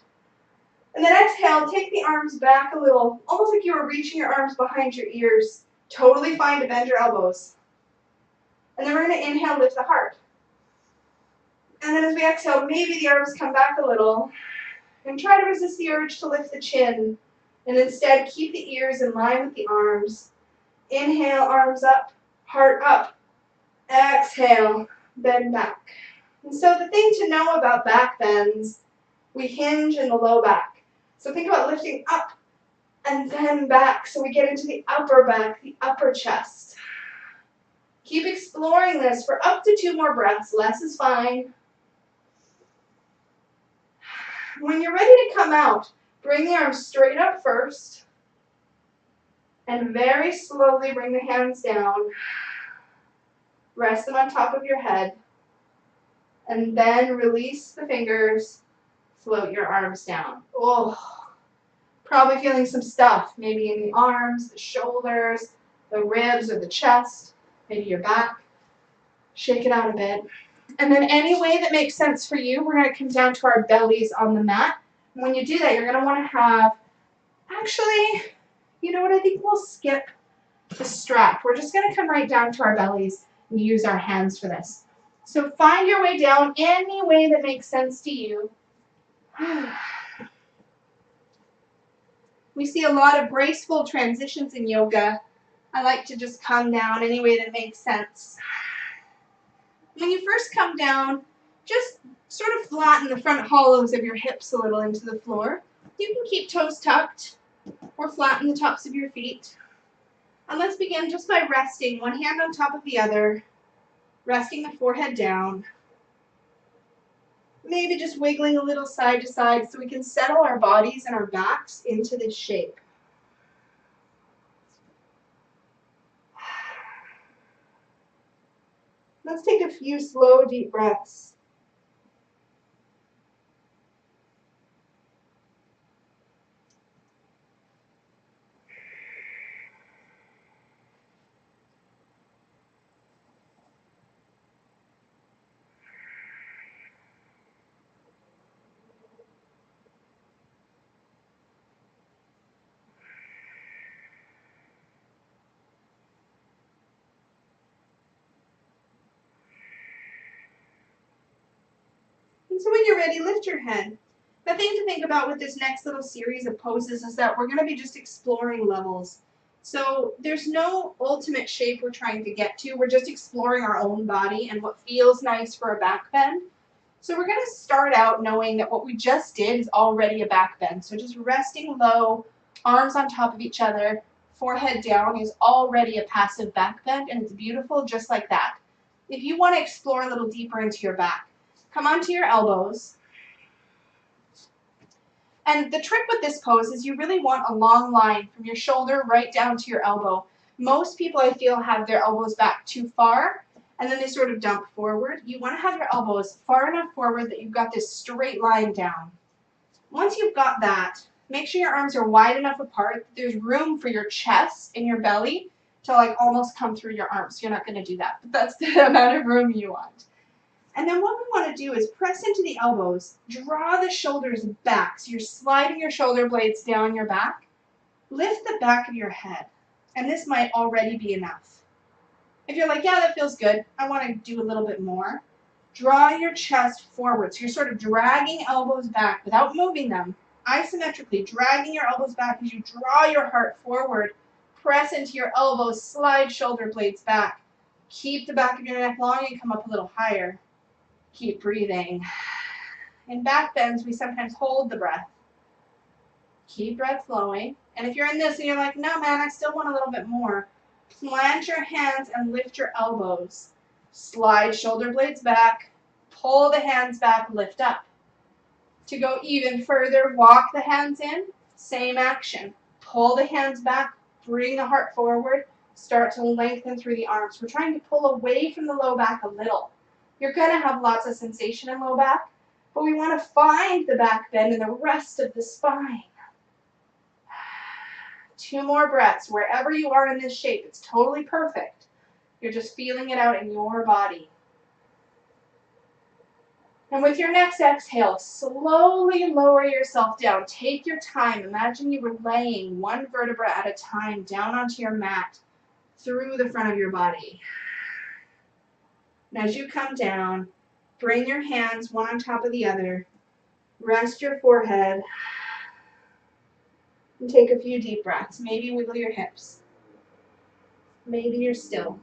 And then exhale, take the arms back a little, almost like you were reaching your arms behind your ears. Totally fine to bend your elbows. And then we're going to inhale, lift the heart. And then as we exhale, maybe the arms come back a little. And try to resist the urge to lift the chin. And instead, keep the ears in line with the arms. Inhale, arms up, heart up. Exhale, bend back. And so the thing to know about back bends, we hinge in the low back. So think about lifting up and then back so we get into the upper back, the upper chest. Keep exploring this for up to 2 more breaths. Less is fine. When you're ready to come out, bring the arms straight up first. And very slowly bring the hands down. Rest them on top of your head. And then release the fingers. Float your arms down. Oh, probably feeling some stuff. Maybe in the arms, the shoulders, the ribs, or the chest. Maybe your back. Shake it out a bit. And then any way that makes sense for you, we're going to come down to our bellies on the mat. And when you do that, you're going to want to have, actually, you know what, I think we'll skip the strap. We're just going to come right down to our bellies and use our hands for this. So find your way down any way that makes sense to you. We see a lot of graceful transitions in yoga. I like to just come down any way that makes sense. When you first come down, just sort of flatten the front hollows of your hips a little into the floor. You can keep toes tucked or flatten the tops of your feet. And let's begin just by resting one hand on top of the other, resting the forehead down. Maybe just wiggling a little side to side so we can settle our bodies and our backs into this shape. Let's take a few slow, deep breaths. And so when you're ready, lift your head. The thing to think about with this next little series of poses is that we're going to be just exploring levels. So there's no ultimate shape we're trying to get to. We're just exploring our own body and what feels nice for a back bend. So we're going to start out knowing that what we just did is already a back bend. So just resting low, arms on top of each other, forehead down is already a passive back bend, and it's beautiful just like that. If you want to explore a little deeper into your back, come onto your elbows. And the trick with this pose is you really want a long line from your shoulder right down to your elbow. Most people, I feel, have their elbows back too far, and then they sort of dump forward. You want to have your elbows far enough forward that you've got this straight line down. Once you've got that, make sure your arms are wide enough apart that there's room for your chest and your belly to like almost come through your arms. You're not going to do that, but that's the amount of room you want. And then what we want to do is press into the elbows, draw the shoulders back. So you're sliding your shoulder blades down your back. Lift the back of your head, and this might already be enough. If you're like, yeah, that feels good, I want to do a little bit more, draw your chest forward. So you're sort of dragging elbows back without moving them, isometrically dragging your elbows back as you draw your heart forward. Press into your elbows, slide shoulder blades back. Keep the back of your neck long and come up a little higher. Keep breathing. In back bends, we sometimes hold the breath. Keep breath flowing. And if you're in this and you're like, no, man, I still want a little bit more, plant your hands and lift your elbows. Slide shoulder blades back. Pull the hands back, lift up. To go even further, walk the hands in. Same action. Pull the hands back, bring the heart forward, start to lengthen through the arms. We're trying to pull away from the low back a little. You're going to have lots of sensation in low back, but we want to find the back bend in the rest of the spine. 2 more breaths. Wherever you are in this shape, it's totally perfect. You're just feeling it out in your body. And with your next exhale, slowly lower yourself down. Take your time. Imagine you were laying one vertebra at a time down onto your mat through the front of your body. And as you come down, bring your hands one on top of the other. Rest your forehead. And take a few deep breaths. Maybe wiggle your hips. Maybe you're still.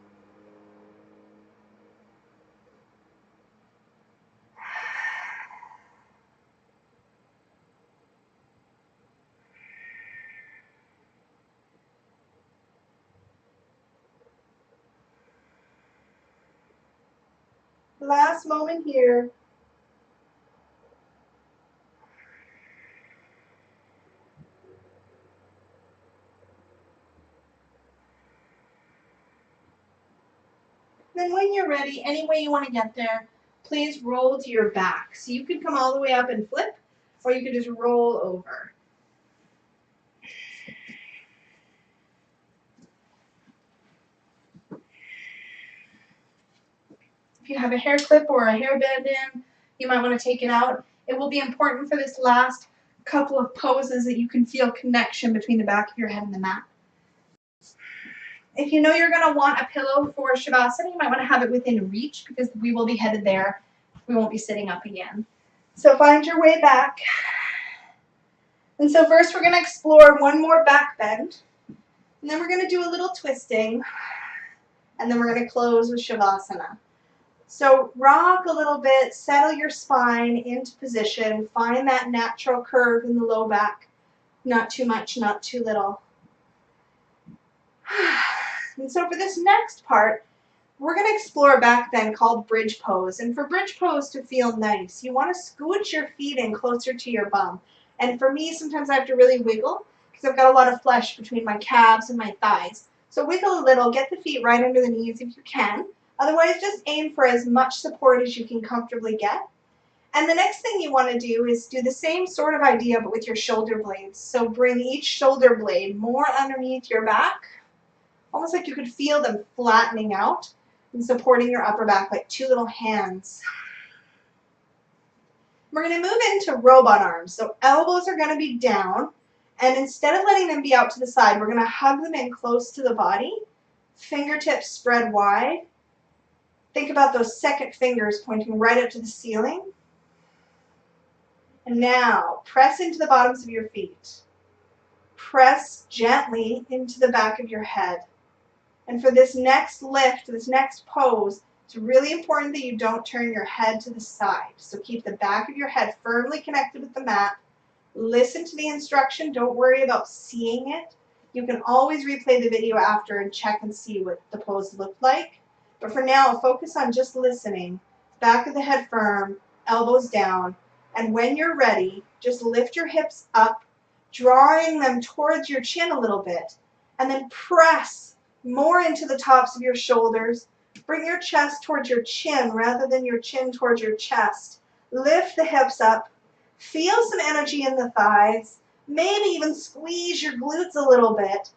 Last moment here. Then when you're ready, any way you want to get there, please roll to your back. So you could come all the way up and flip, or you could just roll over. If you have a hair clip or a hairband in, you might want to take it out. It will be important for this last couple of poses that you can feel connection between the back of your head and the mat. If you know you're going to want a pillow for Shavasana, you might want to have it within reach because we will be headed there. We won't be sitting up again. So find your way back. And so first we're going to explore one more back bend. And then we're going to do a little twisting. And then we're going to close with Shavasana. So rock a little bit, settle your spine into position. Find that natural curve in the low back. Not too much, not too little. And so for this next part, we're going to explore a back bend called bridge pose. And for bridge pose to feel nice, you want to scooch your feet in closer to your bum. And for me, sometimes I have to really wiggle because I've got a lot of flesh between my calves and my thighs. So wiggle a little, get the feet right under the knees if you can. Otherwise, just aim for as much support as you can comfortably get. And the next thing you want to do is do the same sort of idea but with your shoulder blades. So bring each shoulder blade more underneath your back, almost like you could feel them flattening out and supporting your upper back like two little hands. We're going to move into robot arms. So elbows are going to be down, and instead of letting them be out to the side, we're going to hug them in close to the body, fingertips spread wide. Think about those second fingers pointing right up to the ceiling. And now press into the bottoms of your feet. Press gently into the back of your head. And for this next lift, this next pose, it's really important that you don't turn your head to the side. So keep the back of your head firmly connected with the mat. Listen to the instruction. Don't worry about seeing it. You can always replay the video after and check and see what the pose looked like. But for now, focus on just listening. Back of the head firm, elbows down. And when you're ready, just lift your hips up, drawing them towards your chin a little bit. And then press more into the tops of your shoulders. Bring your chest towards your chin rather than your chin towards your chest. Lift the hips up. Feel some energy in the thighs. Maybe even squeeze your glutes a little bit.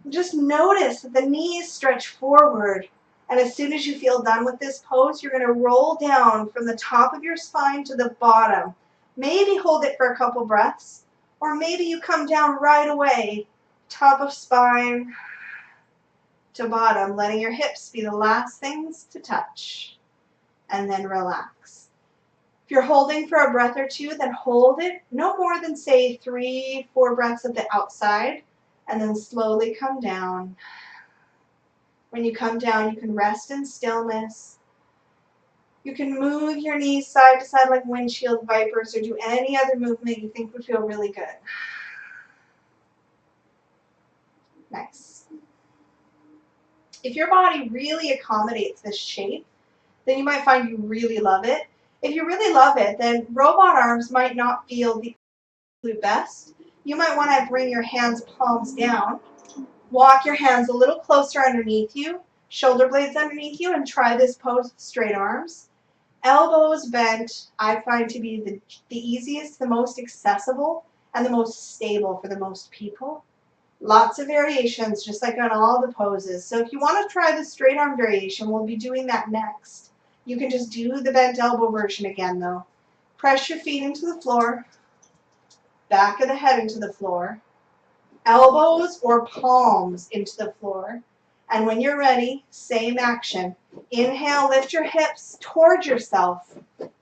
Just notice that the knees stretch forward. And as soon as you feel done with this pose, you're going to roll down from the top of your spine to the bottom. Maybe hold it for a couple breaths. Or maybe you come down right away, top of spine to bottom, letting your hips be the last things to touch. And then relax. If you're holding for a breath or two, then hold it no more than, say, 3-4 breaths at the outside, and then slowly come down. When you come down, you can rest in stillness. You can move your knees side to side like windshield vipers or do any other movement you think would feel really good. Nice. If your body really accommodates this shape, then you might find you really love it. If you really love it, then robot arms might not feel the absolute best. You might want to bring your hands palms down. Walk your hands a little closer underneath you, shoulder blades underneath you, and try this pose with straight arms. Elbows bent, I find to be the easiest, the most accessible, and the most stable for the most people. Lots of variations, just like on all the poses. So if you want to try the straight arm variation, we'll be doing that next. You can just do the bent elbow version again, though. Press your feet into the floor, back of the head into the floor, elbows or palms into the floor. And when you're ready, same action. Inhale, lift your hips towards yourself.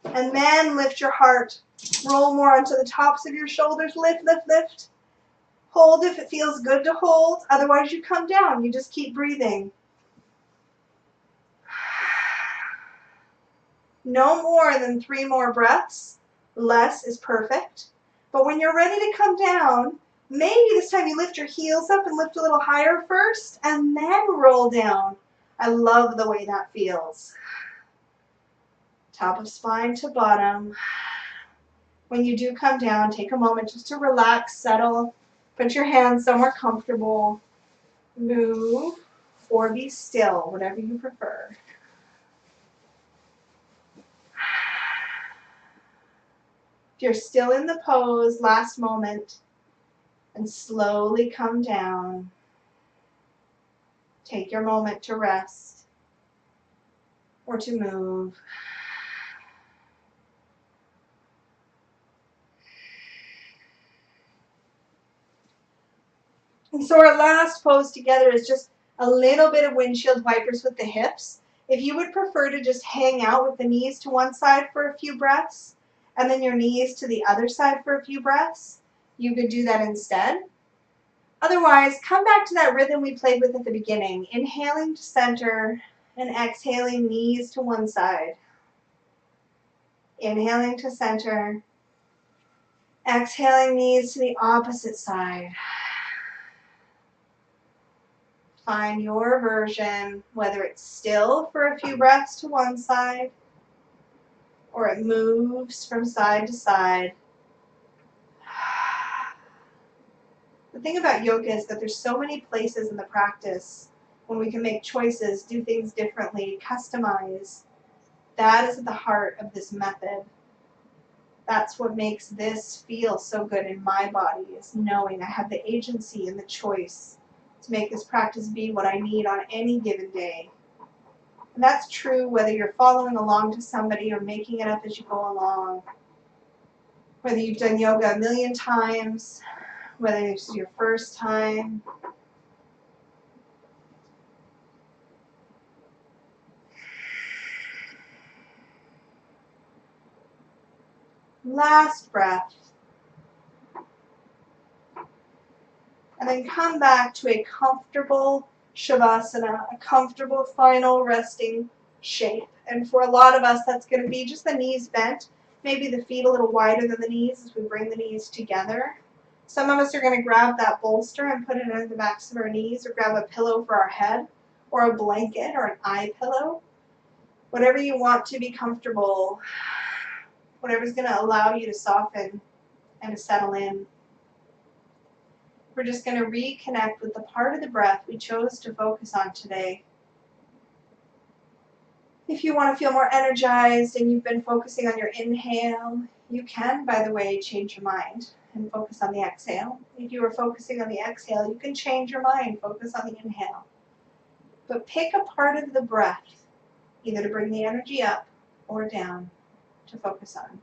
And then lift your heart. Roll more onto the tops of your shoulders. Lift, lift, lift. Hold if it feels good to hold. Otherwise, you come down. You just keep breathing. No more than 3 more breaths. Less is perfect. But when you're ready to come down, maybe this time you lift your heels up and lift a little higher first and then roll down. I love the way that feels. Top of spine to bottom. When you do come down, take a moment just to relax, settle. Put your hands somewhere comfortable. Move or be still, whatever you prefer. If you're still in the pose, last moment, and slowly come down. Take your moment to rest. or to move. And so our last pose together is just a little bit of windshield wipers with the hips. If you would prefer to just hang out with the knees to one side for a few breaths, and then your knees to the other side for a few breaths, you could do that instead. Otherwise, come back to that rhythm we played with at the beginning, inhaling to center and exhaling knees to one side. Inhaling to center, exhaling knees to the opposite side. Find your version, whether it's still for a few breaths to one side, or it moves from side to side. The thing about yoga is that there's so many places in the practice when we can make choices, do things differently, customize. That is at the heart of this method. That's what makes this feel so good in my body, is knowing I have the agency and the choice to make this practice be what I need on any given day. And that's true whether you're following along to somebody or making it up as you go along. Whether you've done yoga a million times, whether it's your first time. Last breath. And then come back to a comfortable shavasana, a comfortable final resting shape. And for a lot of us, that's going to be just the knees bent, maybe the feet a little wider than the knees as we bring the knees together. Some of us are going to grab that bolster and put it under the backs of our knees, or grab a pillow for our head, or a blanket, or an eye pillow. Whatever you want to be comfortable, whatever's going to allow you to soften and to settle in. We're just going to reconnect with the part of the breath we chose to focus on today. If you want to feel more energized and you've been focusing on your inhale, you can, by the way, change your mind and focus on the exhale. If you were focusing on the exhale, you can change your mind, focus on the inhale. But pick a part of the breath, either to bring the energy up or down, to focus on.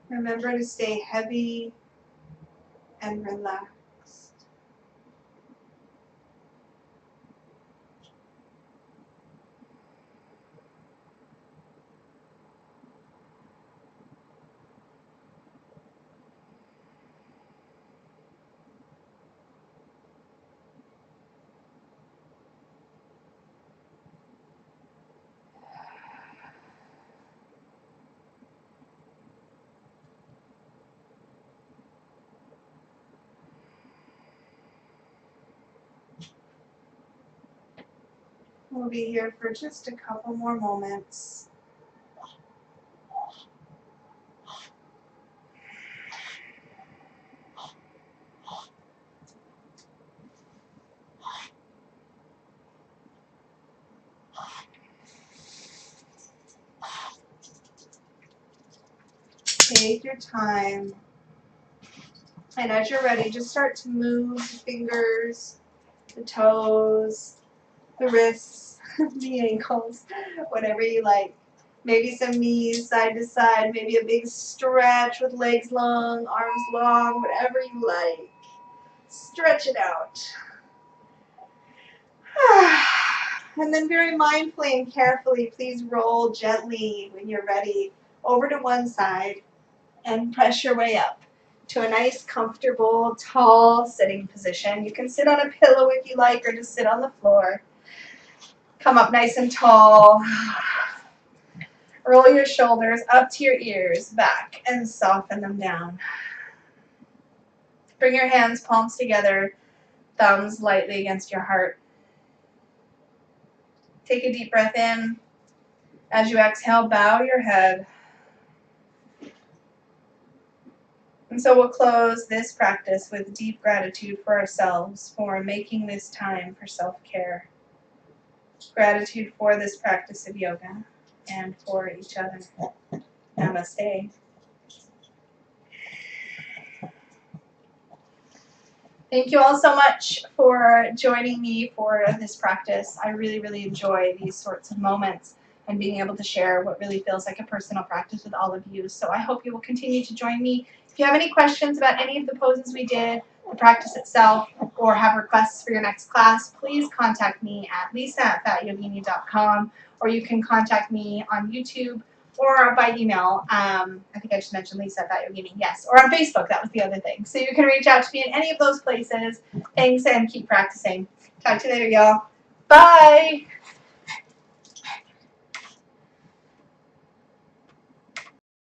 Remember to stay heavy and relaxed. We'll be here for just a couple more moments. Take your time. And as you're ready, just start to move the fingers, the toes, the wrists, the ankles, whatever you like. Maybe some knees side to side, maybe a big stretch with legs long, arms long, whatever you like. Stretch it out. And then very mindfully and carefully, please roll gently when you're ready over to one side. And press your way up to a nice, comfortable, tall sitting position. You can sit on a pillow if you like, or just sit on the floor. Come up nice and tall. Roll your shoulders up to your ears, back, and soften them down. Bring your hands, palms together, thumbs lightly against your heart. Take a deep breath in. As you exhale, bow your head. And so we'll close this practice with deep gratitude for ourselves for making this time for self-care. Gratitude for this practice of yoga and for each other. Namaste. Thank you all so much for joining me for this practice. I really, really enjoy these sorts of moments and being able to share what really feels like a personal practice with all of you. So I hope you will continue to join me. If you have any questions about any of the poses we did, the practice itself, or have requests for your next class, please contact me at lisa@fatyogini.com, or you can contact me on YouTube or by email. I think I just mentioned Lisa@FatYogini, yes, or on Facebook, that was the other thing. So you can reach out to me in any of those places. Thanks, and keep practicing. Talk to you later, y'all. Bye!